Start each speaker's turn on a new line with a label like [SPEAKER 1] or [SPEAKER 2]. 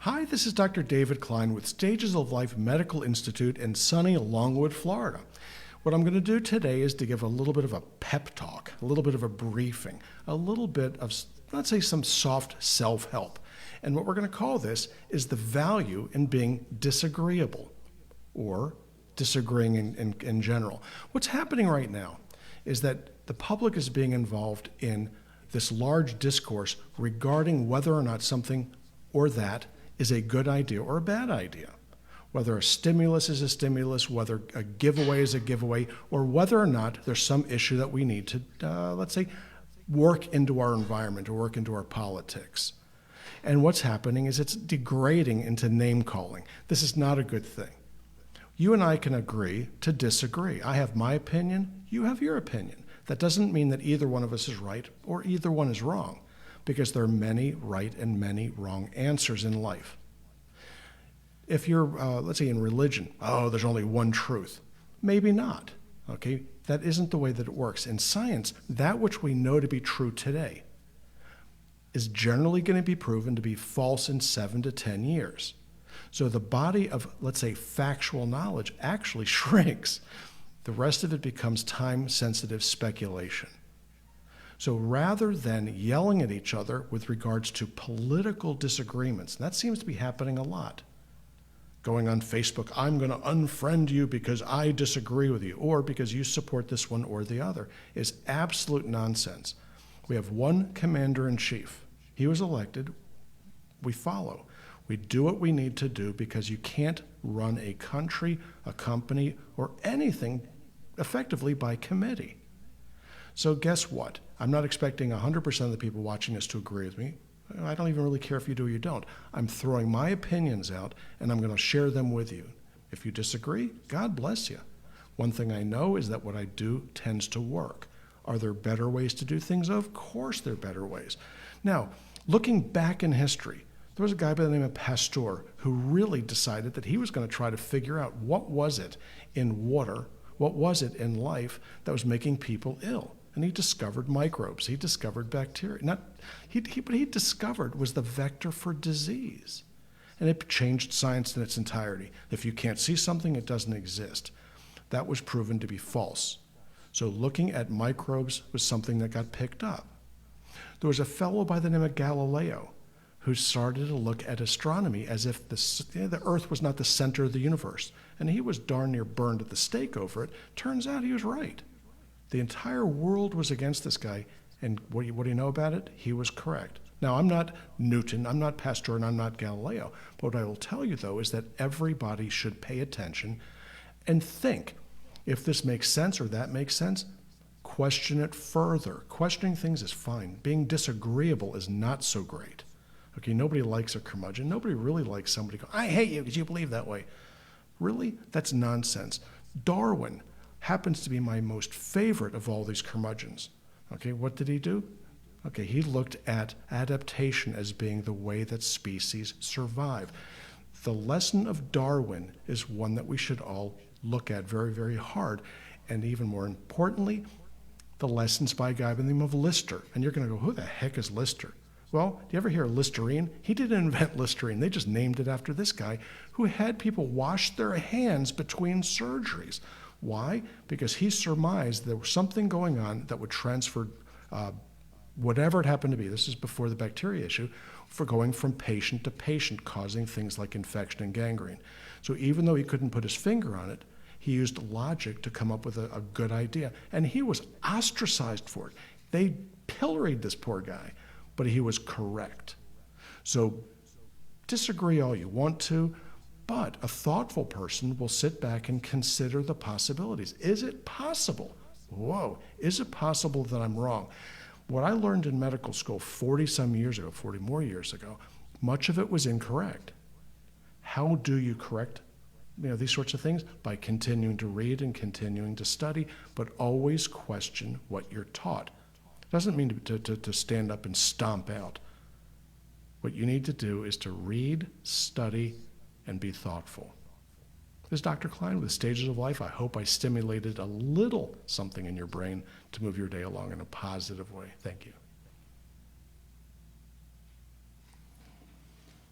[SPEAKER 1] Hi, this is Dr. David Klein with Stages of Life Medical Institute in sunny Longwood, Florida. What I'm going to do today is to give a little bit of a pep talk, a little bit of a briefing, a little bit of, let's say, some soft self-help. And what we're going to call this is the value in being disagreeable or disagreeing in general. What's happening right now is that the public is being involved in this large discourse regarding whether or not something or that is a good idea or a bad idea. Whether a stimulus is a stimulus, whether a giveaway is a giveaway, or whether or not there's some issue that we need to, let's say, work into our environment or work into our politics. And what's happening is it's degrading into name calling. This is not a good thing. You and I can agree to disagree. I have my opinion, you have your opinion. That doesn't mean that either one of us is right or either one is wrong, because there are many right and many wrong answers in life. If you're, let's say, in religion, there's only one truth. Maybe not, okay? That isn't the way that it works. In science, that which we know to be true today is generally going to be proven to be false in 7 to 10 years. So the body of, let's say, factual knowledge actually shrinks. The rest of it becomes time-sensitive speculation. So rather than yelling at each other with regards to political disagreements, and that seems to be happening a lot, going on Facebook, I'm going to unfriend you because I disagree with you, or because you support this one or the other, is absolute nonsense. We have one commander-in-chief. He was elected. We follow. We do what we need to do because you can't run a country, a company, or anything effectively by committee. So guess what? I'm not expecting 100% of the people watching this to agree with me. I don't even really care if you do or you don't. I'm throwing my opinions out, and I'm going to share them with you. If you disagree, God bless you. One thing I know is that what I do tends to work. Are there better ways to do things? Of course there are better ways. Now, looking back in history, there was a guy by the name of Pasteur who really decided that he was going to try to figure out what was it in water, what was it in life that was making people ill. And he discovered microbes. He discovered bacteria. What he discovered was the vector for disease. And it changed science in its entirety. If you can't see something, it doesn't exist. That was proven to be false. So looking at microbes was something that got picked up. There was a fellow by the name of Galileo who started to look at astronomy as if the Earth was not the center of the universe. And he was darn near burned at the stake over it. Turns out he was right. The entire world was against this guy, and what do you know about it? He was correct. Now, I'm not Newton, I'm not Pasteur, and I'm not Galileo, but what I will tell you, though, is that everybody should pay attention and think, if this makes sense or that makes sense, question it further. Questioning things is fine. Being disagreeable is not so great. Okay, nobody likes a curmudgeon. Nobody really likes somebody going, I hate you because you believe that way. Really? That's nonsense. Darwin happens to be my most favorite of all these curmudgeons. Okay, what did he do? Okay, he looked at adaptation as being the way that species survive. The lesson of Darwin is one that we should all look at very, very hard. And even more importantly, the lessons by a guy by the name of Lister. And you're going to go, who the heck is Lister? Well, do you ever hear of Listerine? He didn't invent Listerine. They just named it after this guy who had people wash their hands between surgeries. Why? Because he surmised there was something going on that would transfer whatever it happened to be. This is before the bacteria issue, for going from patient to patient, causing things like infection and gangrene. So even though he couldn't put his finger on it, he used logic to come up with a good idea. And he was ostracized for it. They pilloried this poor guy, but he was correct. So disagree all you want to, but a thoughtful person will sit back and consider the possibilities. Is it possible? Whoa, is it possible that I'm wrong? What I learned in medical school 40-some years ago, 40 more years ago, much of it was incorrect. How do you correct these sorts of things? By continuing to read and continuing to study, but always question what you're taught. Doesn't mean to stand up and stomp out. What you need to do is to read, study, and be thoughtful. This is Dr. Klein with Stages of Life. I hope I stimulated a little something in your brain to move your day along in a positive way. Thank you.